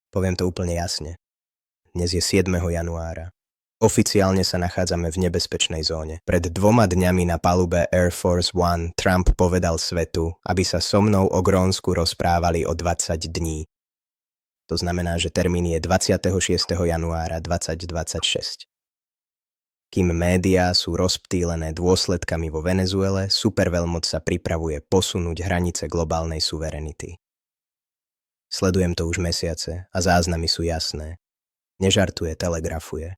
Poviem to úplne jasne. Dnes je 7. januára. Oficiálne sa nachádzame v nebezpečnej zóne. Pred 2 dňami na palube Air Force One Trump povedal svetu, aby sa so mnou o Grónsku rozprávali o 20 dní. To znamená, že termín je 26. januára 2026. Kým médiá sú rozptýlené dôsledkami vo Venezuele, superveľmoc sa pripravuje posunúť hranice globálnej suverenity. Sledujem to už mesiace a záznamy sú jasné. Nežartuje, telegrafuje.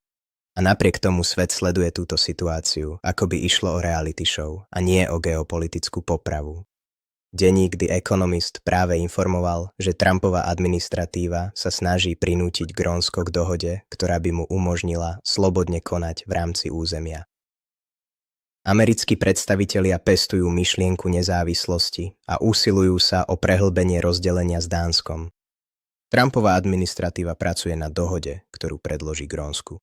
A napriek tomu svet sleduje túto situáciu, ako by išlo o reality show a nie o geopolitickú popravu. Denník The Economist práve informoval, že Trumpova administratíva sa snaží prinútiť Grónsko k dohode, ktorá by mu umožnila slobodne konať v rámci územia. Americkí predstavitelia pestujú myšlienku nezávislosti a usilujú sa o prehlbenie rozdelenia s Dánskom. Trumpova administratíva pracuje na dohode, ktorú predloží Grónsku.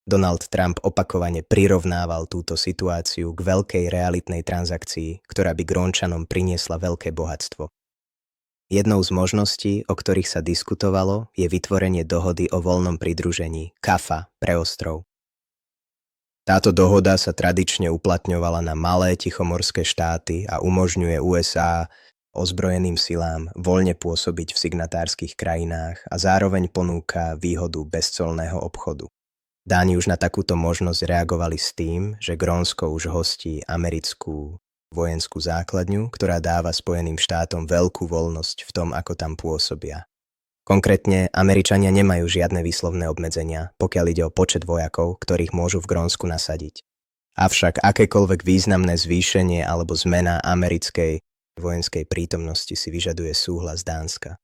Donald Trump opakovane prirovnával túto situáciu k veľkej realitnej transakcii, ktorá by Grónčanom priniesla veľké bohatstvo. Jednou z možností, o ktorých sa diskutovalo, je vytvorenie dohody o voľnom pridružení, CAFA, pre ostrov. Táto dohoda sa tradične uplatňovala na malé tichomorské štáty a umožňuje USA ozbrojeným silám voľne pôsobiť v signatárskych krajinách a zároveň ponúka výhodu bezcolného obchodu. Dáni už na takúto možnosť reagovali s tým, že Grónsko už hostí americkú vojenskú základňu, ktorá dáva Spojeným štátom veľkú voľnosť v tom, ako tam pôsobia. Konkrétne, Američania nemajú žiadne výslovné obmedzenia, pokiaľ ide o počet vojakov, ktorých môžu v Grónsku nasadiť. Avšak akékoľvek významné zvýšenie alebo zmena americkej vojenskej prítomnosti si vyžaduje súhlas Dánska.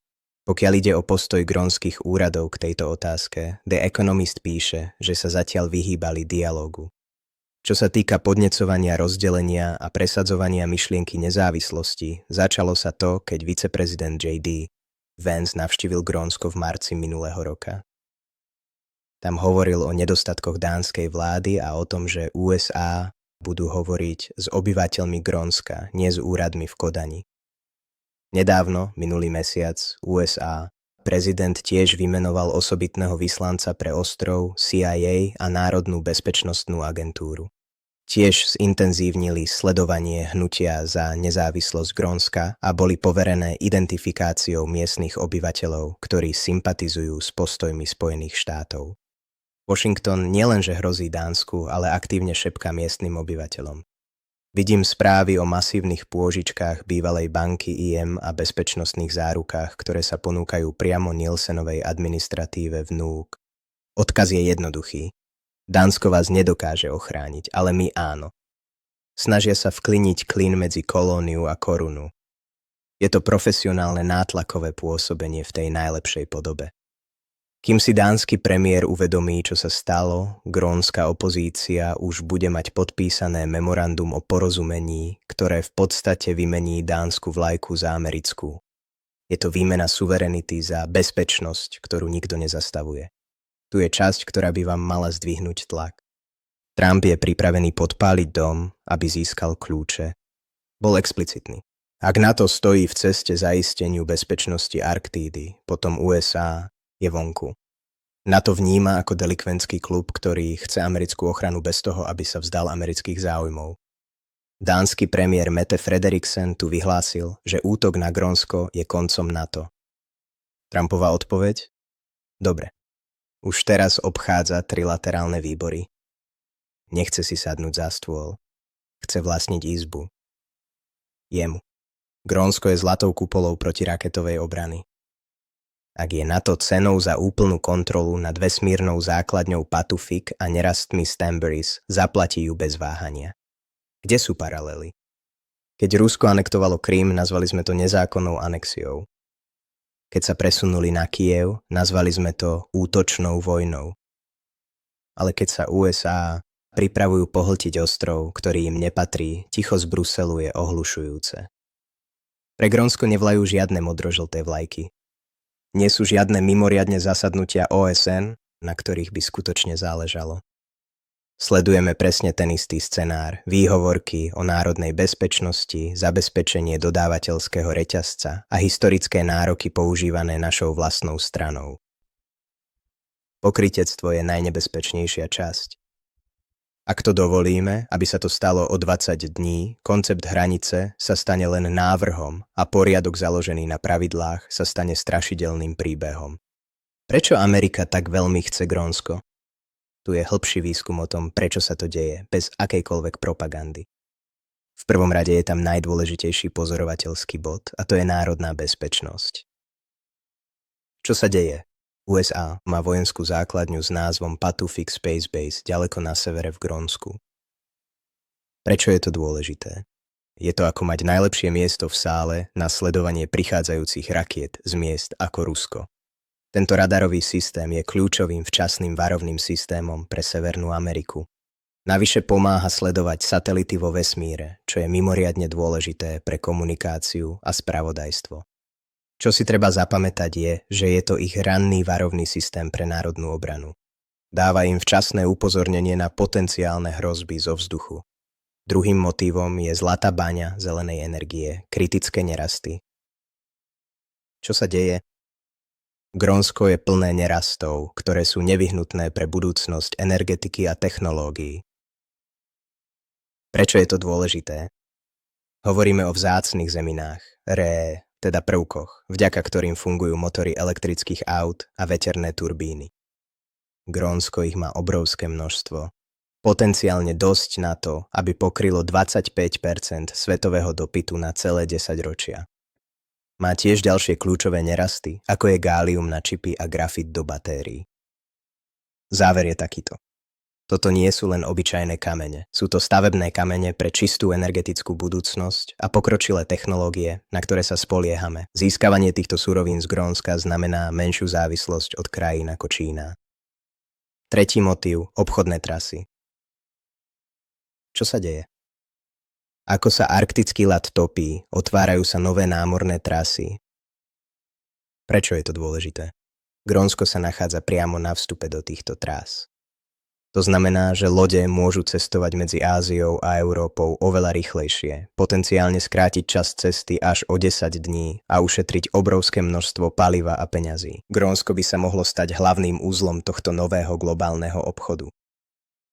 Pokiaľ ide o postoj grónskych úradov k tejto otázke, The Economist píše, že sa zatiaľ vyhýbali dialógu. Čo sa týka podnecovania rozdelenia a presadzovania myšlienky nezávislosti, začalo sa to, keď viceprezident J.D. Vance navštívil Grónsko v marci minulého roka. Tam hovoril o nedostatkoch dánskej vlády a o tom, že USA budú hovoriť s obyvateľmi Grónska, nie s úradmi v Kodani. Nedávno, minulý mesiac, USA, prezident tiež vymenoval osobitného vyslanca pre ostrov, CIA a Národnú bezpečnostnú agentúru. Tiež zintenzívnili sledovanie hnutia za nezávislosť Grónska a boli poverené identifikáciou miestnych obyvateľov, ktorí sympatizujú s postojmi Spojených štátov. Washington nielenže hrozí Dánsku, ale aktívne šepká miestnym obyvateľom. Vidím správy o masívnych pôžičkách bývalej banky IM a bezpečnostných zárukách, ktoré sa ponúkajú priamo Nielsenovej administratíve v Nuuk. Odkaz je jednoduchý. Dánsko vás nedokáže ochrániť, ale my áno. Snažia sa vkliniť klin medzi kolóniu a korunu. Je to profesionálne nátlakové pôsobenie v tej najlepšej podobe. Kým si dánsky premiér uvedomí, čo sa stalo, grónska opozícia už bude mať podpísané memorandum o porozumení, ktoré v podstate vymení dánsku vlajku za americkú. Je to výmena suverenity za bezpečnosť, ktorú nikto nezastavuje. Tu je časť, ktorá by vám mala zdvihnúť tlak. Trump je pripravený podpáliť dom, aby získal kľúče. Bol explicitný. Ak NATO stojí v ceste zaisteniu bezpečnosti Arktídy, potom USA je vonku. NATO vníma ako delikventský klub, ktorý chce americkú ochranu bez toho, aby sa vzdal amerických záujmov. Dánsky premiér Mette Frederiksen tu vyhlásil, že útok na Grónsko je koncom NATO. Trumpova odpoveď? Dobre. Už teraz obchádza trilaterálne výbory. Nechce si sadnúť za stôl. Chce vlastniť izbu. Jemu. Grónsko je zlatou kupolou protiraketovej obrany. Ak je NATO cenou za úplnú kontrolu nad vesmírnou základňou Patufik a nerastmi Stamburis, zaplatí ju bez váhania. Kde sú paralely? Keď Rusko anektovalo Krym, nazvali sme to nezákonnou anexiou. Keď sa presunuli na Kyjev, nazvali sme to útočnou vojnou. Ale keď sa USA pripravujú pohltiť ostrov, ktorý im nepatrí, ticho z Bruselu je ohlušujúce. Pre Grónsko nevlajú žiadne modrožlté vlajky. Nie sú žiadne mimoriadne zasadnutia OSN, na ktorých by skutočne záležalo. Sledujeme presne ten istý scenár, výhovorky o národnej bezpečnosti, zabezpečenie dodávateľského reťazca a historické nároky používané našou vlastnou stranou. Pokrytectvo je najnebezpečnejšia časť. Ak to dovolíme, aby sa to stalo o 20 dní, koncept hranice sa stane len návrhom a poriadok založený na pravidlách sa stane strašidelným príbehom. Prečo Amerika tak veľmi chce Grónsko? Tu je hĺbší výskum o tom, prečo sa to deje, bez akejkoľvek propagandy. V prvom rade je tam najdôležitejší pozorovateľský bod a to je národná bezpečnosť. Čo sa deje? USA má vojenskú základňu s názvom Patufik Space Base ďaleko na severe v Grónsku. Prečo je to dôležité? Je to ako mať najlepšie miesto v sále na sledovanie prichádzajúcich rakiet z miest ako Rusko. Tento radarový systém je kľúčovým včasným varovným systémom pre Severnú Ameriku. Navyše pomáha sledovať satelity vo vesmíre, čo je mimoriadne dôležité pre komunikáciu a spravodajstvo. Čo si treba zapamätať je, že je to ich ranný varovný systém pre národnú obranu. Dáva im včasné upozornenie na potenciálne hrozby zo vzduchu. Druhým motívom je zlatá baňa zelenej energie, kritické nerasty. Čo sa deje? Grónsko je plné nerastov, ktoré sú nevyhnutné pre budúcnosť energetiky a technológií. Prečo je to dôležité? Hovoríme o vzácnych zeminách, teda prvkoch, vďaka ktorým fungujú motory elektrických aut a veterné turbíny. Grónsko ich má obrovské množstvo. Potenciálne dosť na to, aby pokrylo 25% svetového dopytu na celé 10 ročia. Má tiež ďalšie kľúčové nerasty, ako je gálium na čipy a grafit do batérií. Záver je takýto. Toto nie sú len obyčajné kamene. Sú to stavebné kamene pre čistú energetickú budúcnosť a pokročilé technológie, na ktoré sa spoliehame. Získavanie týchto surovín z Grónska znamená menšiu závislosť od krajín ako Čína. Tretí motív – obchodné trasy. Čo sa deje? Ako sa arktický ľad topí, otvárajú sa nové námorné trasy. Prečo je to dôležité? Grónsko sa nachádza priamo na vstupe do týchto trás. To znamená, že lode môžu cestovať medzi Áziou a Európou oveľa rýchlejšie, potenciálne skrátiť čas cesty až o 10 dní a ušetriť obrovské množstvo paliva a peňazí. Grónsko by sa mohlo stať hlavným úzlom tohto nového globálneho obchodu.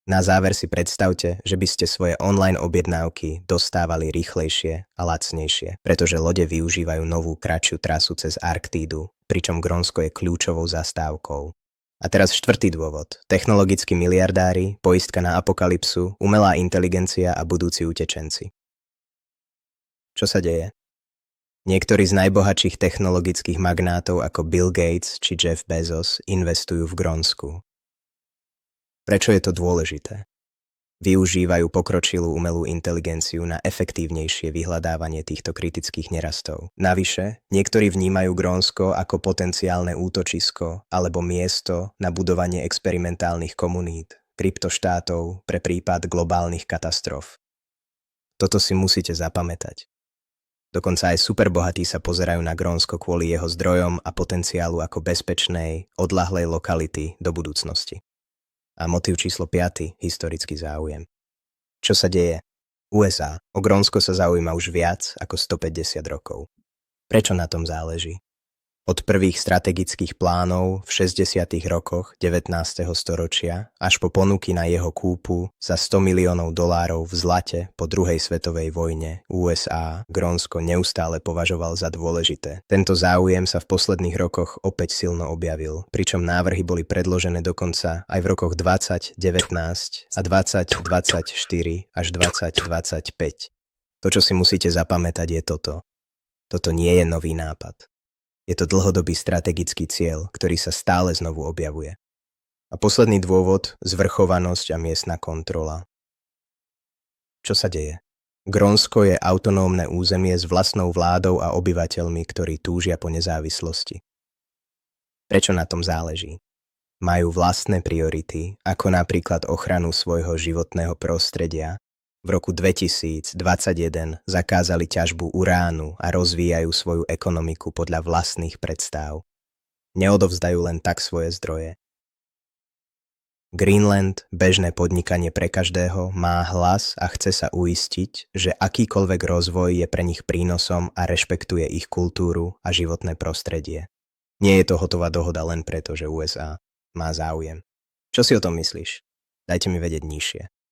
Na záver si predstavte, že by ste svoje online objednávky dostávali rýchlejšie a lacnejšie, pretože lode využívajú novú kratšiu trasu cez Arktídu, pričom Grónsko je kľúčovou zastávkou. A teraz štvrtý dôvod. Technologickí miliardári, poistka na apokalypsu, umelá inteligencia a budúci utečenci. Čo sa deje? Niektorí z najbohatších technologických magnátov ako Bill Gates či Jeff Bezos investujú v Grónsku. Prečo je to dôležité? Využívajú pokročilú umelú inteligenciu na efektívnejšie vyhľadávanie týchto kritických nerastov. Navyše, niektorí vnímajú Grónsko ako potenciálne útočisko alebo miesto na budovanie experimentálnych komunít, kryptoštátov pre prípad globálnych katastrof. Toto si musíte zapamätať. Dokonca aj superbohatí sa pozerajú na Grónsko kvôli jeho zdrojom a potenciálu ako bezpečnej, odľahlej lokality do budúcnosti. A motív číslo 5. Historický záujem. Čo sa deje? USA. O Grónsko sa zaujíma už viac ako 150 rokov. Prečo na tom záleží? Od prvých strategických plánov v 60. rokoch 19. storočia až po ponuky na jeho kúpu za $100 miliónov v zlate po druhej svetovej vojne USA Grónsko neustále považoval za dôležité. Tento záujem sa v posledných rokoch opäť silno objavil, pričom návrhy boli predložené dokonca aj v rokoch 2019 a 2024 až 2025. To, čo si musíte zapamätať, je toto. Toto nie je nový nápad. Je to dlhodobý strategický cieľ, ktorý sa stále znovu objavuje. A posledný dôvod, zvrchovanosť a miestna kontrola. Čo sa deje? Grónsko je autonómne územie s vlastnou vládou a obyvateľmi, ktorí túžia po nezávislosti. Prečo na tom záleží? Majú vlastné priority, ako napríklad ochranu svojho životného prostredia. V roku 2021 zakázali ťažbu uránu a rozvíjajú svoju ekonomiku podľa vlastných predstáv. Neodovzdajú len tak svoje zdroje. Greenland, bežné podnikanie pre každého, má hlas a chce sa uistiť, že akýkoľvek rozvoj je pre nich prínosom a rešpektuje ich kultúru a životné prostredie. Nie je to hotová dohoda len preto, že USA má záujem. Čo si o tom myslíš? Dajte mi vedieť nižšie.